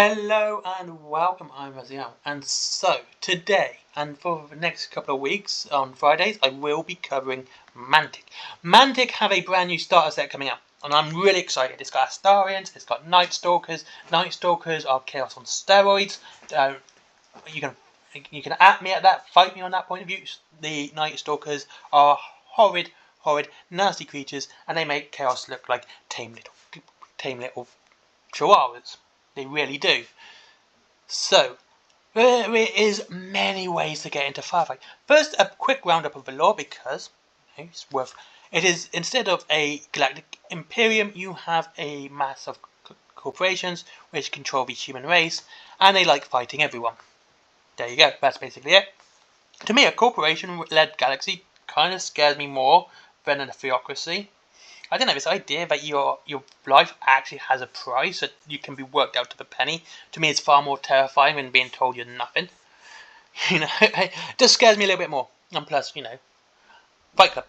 Hello and welcome, I'm Raziel. And so, today and for the next couple of weeks on Fridays, I will be covering Mantic. Mantic have a brand new starter set coming out, and I'm really excited. It's got Astarians, it's got Night Stalkers. Night Stalkers are chaos on steroids. You can you can at me at that, fight me on that point of view. The Night Stalkers are horrid, nasty creatures, and they make chaos look like tame little chihuahuas. They really do. So, there is many ways to get into Firefight. First, a quick roundup of the lore because it's worth. It is, instead of a galactic imperium, you have a mass of corporations which control the human race, and they like fighting everyone. There you go. That's basically it. To me, a corporation-led galaxy kind of scares me more than a theocracy. I don't know, this idea that your life actually has a price that you can be worked out to the penny, to me is far more terrifying than being told you're nothing. It just scares me a little bit more. And plus, Fight Club.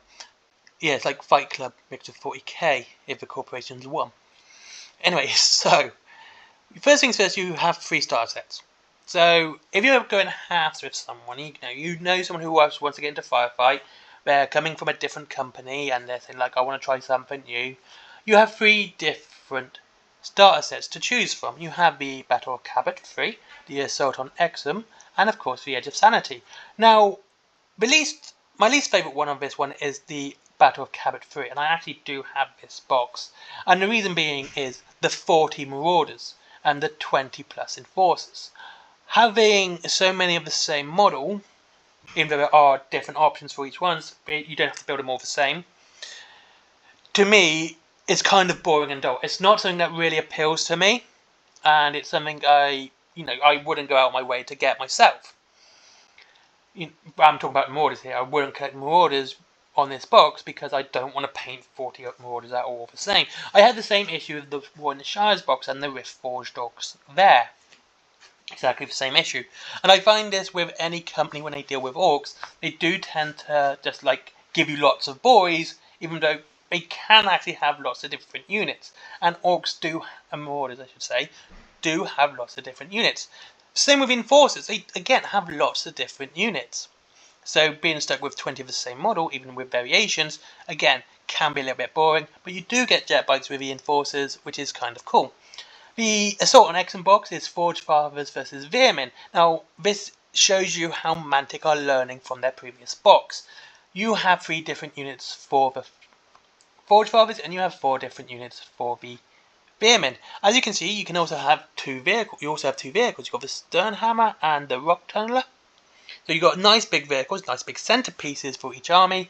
Yeah, it's like Fight Club mixed with 40k if the corporation's won. Anyway, so, first things first, you have 3 starter sets. So, if you're going halves with someone, you know someone who wants to get into Firefight, they're coming from a different company and they're saying like, I want to try something new. You have 3 different starter sets to choose from. You have the Battle of Cabot 3, the Assault on Exum, and of course the Edge of Sanity. Now, my least favourite one of this one is the Battle of Cabot 3, and I actually do have this box. And the reason being is the 40 Marauders and the 20 plus Enforcers. Having so many of the same model, even though there are different options for each one, you don't have to build them all the same. To me, it's kind of boring and dull. It's not something that really appeals to me, and it's something I wouldn't go out of my way to get myself. I'm talking about Marauders here. I wouldn't collect Marauders on this box because I don't want to paint 40 Marauders that are all the same. I had the same issue with the War in the Shires box and the Rift Forge dogs there. Exactly the same issue. And I find this with any company when they deal with orcs, they do tend to just like give you lots of boys, even though they can actually have lots of different units. And orcs and marauders I should say, do have lots of different units. Same with enforcers, they again have lots of different units. So being stuck with 20 of the same model, even with variations, again, can be a little bit boring, but you do get jet bikes with the enforcers, which is kind of cool. The Assault on Exum box is Forge Fathers versus Vermin. Now, this shows you how Mantic are learning from their previous box. You have 3 different units for the Forge Fathers, and you have 4 different units for the Vermin. As you can see, you can also have 2 vehicles. You also have 2 vehicles. You've got the Sternhammer and the Rock Tunneler. So you've got nice big vehicles, nice big centerpieces for each army.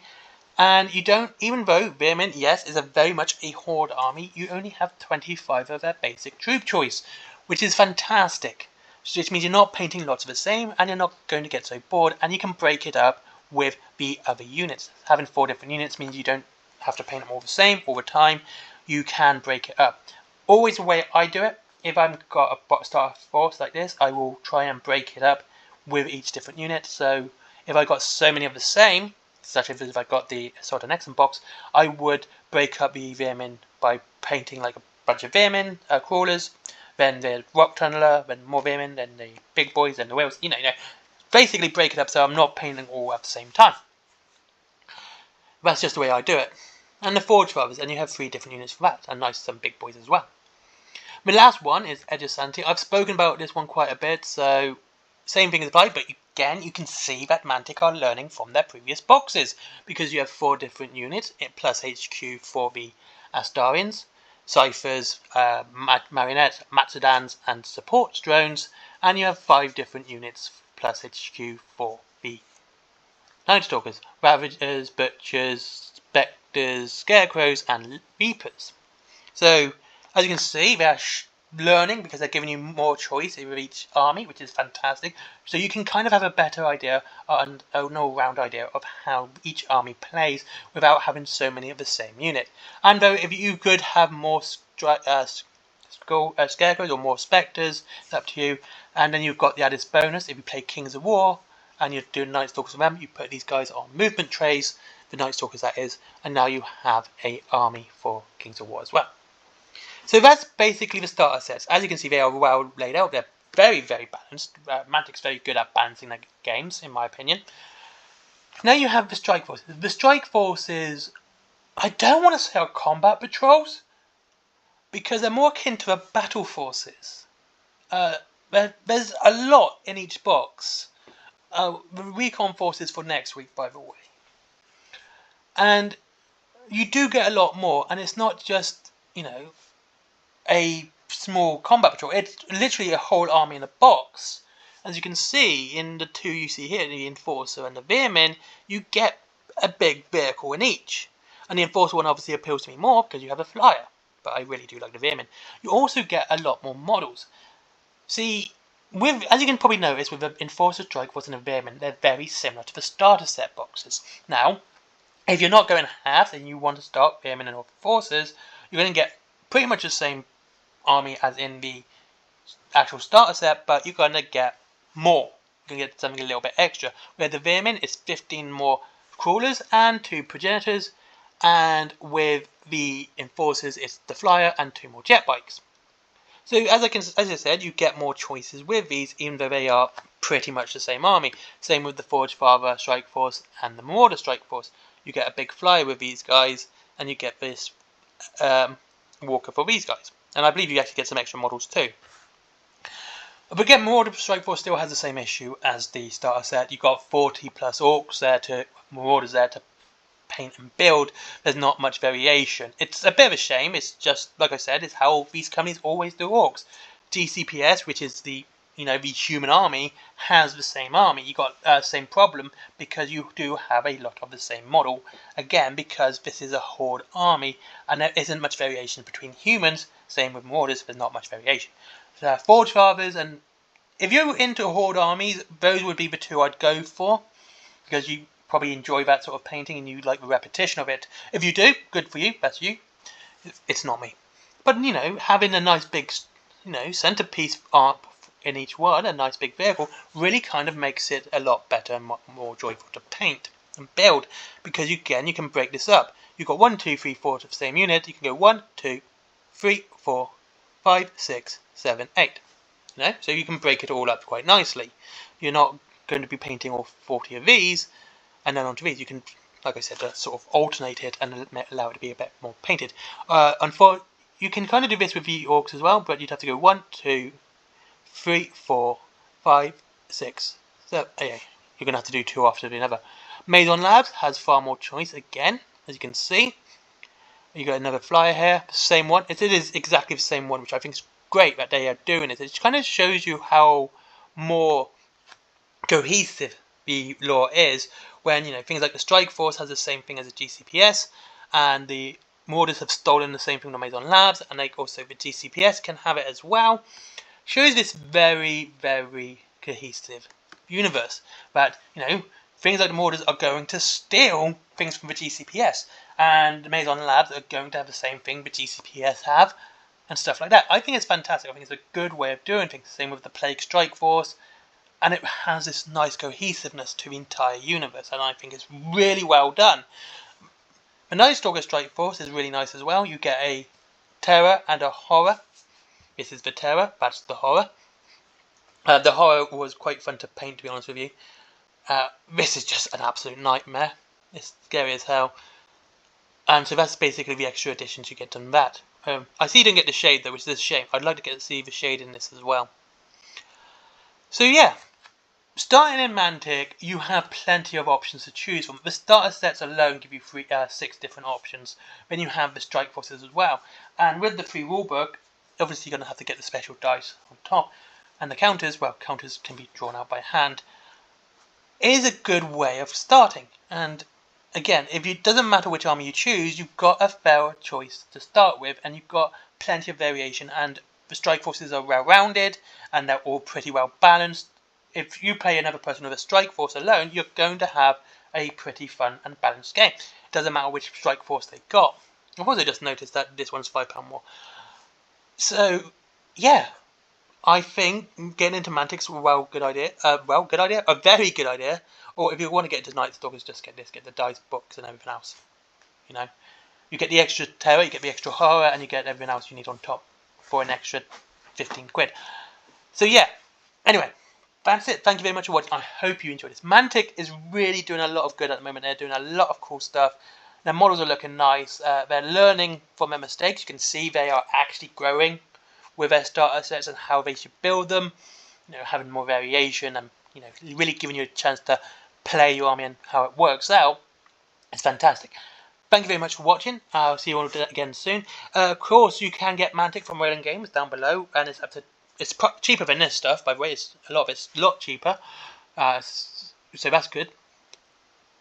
And you don't, even though Vermin, yes, is very much a horde army, you only have 25 of their basic troop choice, which is fantastic. Which means you're not painting lots of the same, and you're not going to get so bored, and you can break it up with the other units. Having 4 different units means you don't have to paint them all the same all the time. You can break it up. Always the way I do it, if I've got a starter force like this, I will try and break it up with each different unit. So if I got so many of the same, such as if I got the Assault on Exum box, I would break up the Vermin by painting like a bunch of Vermin crawlers, then the Rock Tunneler, then more Vermin, then the big boys, then the whales. Basically break it up so I'm not painting all at the same time. That's just the way I do it. And the Forge Fathers, and you have 3 different units for that, and nice some big boys as well. My last one is Edge of Sanity. I've spoken about this one quite a bit, so same thing applies, but again, you can see that Mantic are learning from their previous boxes, because you have 4 different units, plus HQ for the Astarians, Ciphers, Marionettes, Matsudans, and support drones, and you have 5 different units plus HQ for the Night Stalkers, Ravagers, Butchers, Spectres, Scarecrows, and Reapers. So, as you can see, they're learning because they're giving you more choice with each army, which is fantastic. So you can kind of have a better idea and an all-round idea of how each army plays without having so many of the same unit. And though if you could have more scarecrows or more spectres, it's up to you. And then you've got the added bonus if you play Kings of War and you're doing Night Stalkers with them, you put these guys on movement trays, the Night Stalkers that is, and now you have an army for Kings of War as well. So that's basically the starter sets. As you can see, they are well laid out. They're very, very balanced. Mantic's very good at balancing their games, in my opinion. Now you have the Strike Forces. The Strike Forces, I don't want to say are combat patrols, because they're more akin to the battle forces. There's a lot in each box. The recon forces for next week, by the way. And you do get a lot more, and it's not just, a small combat patrol. It's literally a whole army in a box. As you can see in the two you see here, the Enforcer and the Veerman, you get a big vehicle in each. And the Enforcer one obviously appeals to me more because you have a flyer, but I really do like the Veerman. You also get a lot more models. See, as you can probably notice, with the Enforcer, Strike Force and the Veerman, they're very similar to the starter set boxes. Now, if you're not going halves and you want to start Veerman and Enforcers, you're going to get pretty much the same army as in the actual starter set, but you're going to get more. You're going to get something a little bit extra. Where the Veerman is 15 more crawlers and 2 progenitors, and with the Enforcers it's the flyer and 2 more jet bikes. So as I said, you get more choices with these, even though they are pretty much the same army. Same with the Forge Father Strike Force and the Marauder Strike Force. You get a big flyer with these guys, and you get this walker for these guys. And I believe you actually get some extra models too. But again, Marauder Strike Force still has the same issue as the starter set. You've got 40 plus orcs there Marauders there to paint and build. There's not much variation. It's a bit of a shame. It's just, like I said, it's how these companies always do orcs. GCPS, which is the the human army, has the same army. You got same problem because you do have a lot of the same model. Again, because this is a horde army and there isn't much variation between humans. Same with Marauders, there's not much variation. So Forge Fathers, and if you're into horde armies, those would be the two I'd go for, because you probably enjoy that sort of painting and you like the repetition of it. If you do, good for you, that's you. It's not me. But having a nice big centerpiece art in each one, a nice big vehicle, really kind of makes it a lot better and more joyful to paint and build, because you can break this up. You've got 1, 2, 3, 4 of the same unit. You can go 1, 2, 3, 4, 5, 6, 7, 8. So you can break it all up quite nicely. You're not going to be painting all 40 of these and then onto these. You can, like I said, sort of alternate it and allow it to be a bit more painted. You can kind of do this with the orcs as well, but you'd have to go 1, 2, 3, 4, 5, 6, 7, 8. You're going to have to do 2 after another. Maison Labs has far more choice again, as you can see. You got another flyer here, the same one. It is exactly the same one, which I think is great that they are doing it. It kind of shows you how more cohesive the lore is when things like the Strike Force has the same thing as the GCPS, and the Marauders have stolen the same thing from Maison Labs, and also the GCPS can have it as well. Shows this very, very cohesive universe that things like the Marauders are going to steal things from the GCPS, and the Maison Labs are going to have the same thing the GCPS have, and stuff like that. I think it's fantastic. I think it's a good way of doing things. Same with the Plague Strike Force, and it has this nice cohesiveness to the entire universe, and I think it's really well done. The Night Stalker Strike Force is really nice as well. You get a Terror and a Horror. This is the Terror, that's the Horror. The Horror was quite fun to paint, to be honest with you. This is just an absolute nightmare. It's scary as hell. And so that's basically the extra additions you get on that. I see you didn't get the shade though, which is a shame. I'd like to see the shade in this as well. So yeah, starting in Mantic, you have plenty of options to choose from. The starter sets alone give you 6 different options. Then you have the Strike Forces as well. And with the free rulebook, obviously you're going to have to get the special dice on top. And the counters, well, counters can be drawn out by hand. It is a good way of starting. And again, it doesn't matter which army you choose, you've got a fair choice to start with, and you've got plenty of variation, and the Strike Forces are well-rounded, and they're all pretty well balanced. If you play another person with a Strike Force alone, you're going to have a pretty fun and balanced game. It doesn't matter which Strike Force they got. I've also just noticed that this one's £5 more. So, yeah, I think getting into Mantic's a good idea. A very good idea. Or if you want to get into Night Stalkers, just get the dice books and everything else. You get the extra terror, you get the extra horror, and you get everything else you need on top for an extra 15 quid. So yeah, anyway, that's it. Thank you very much for watching. I hope you enjoyed this. Mantic is really doing a lot of good at the moment. They're doing a lot of cool stuff. Their models are looking nice. They're learning from their mistakes. You can see they are actually growing with their starter sets and how they should build them. Having more variation and really giving you a chance to play your army and how it works out. It's fantastic. Thank you very much for watching. I'll see you all again soon. Of course, you can get Mantic from Whaling Games down below, and it's cheaper than this stuff. By the way, it's a lot cheaper. So that's good.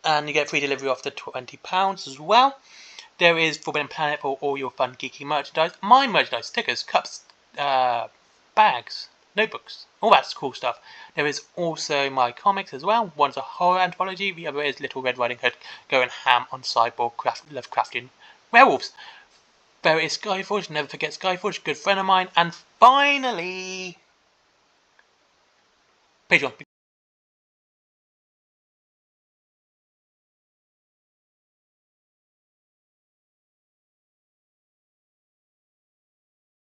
And you get free delivery after £20 as well. There is Forbidden Planet for all your fun geeky merchandise. My merchandise, stickers, cups, bags, notebooks, all that cool stuff. There is also my comics as well. One's a horror anthology, the other is Little Red Riding Hood going ham on cyborg Lovecraftian werewolves. There is Skyforge, never forget Skyforge, good friend of mine. And finally, Patreon.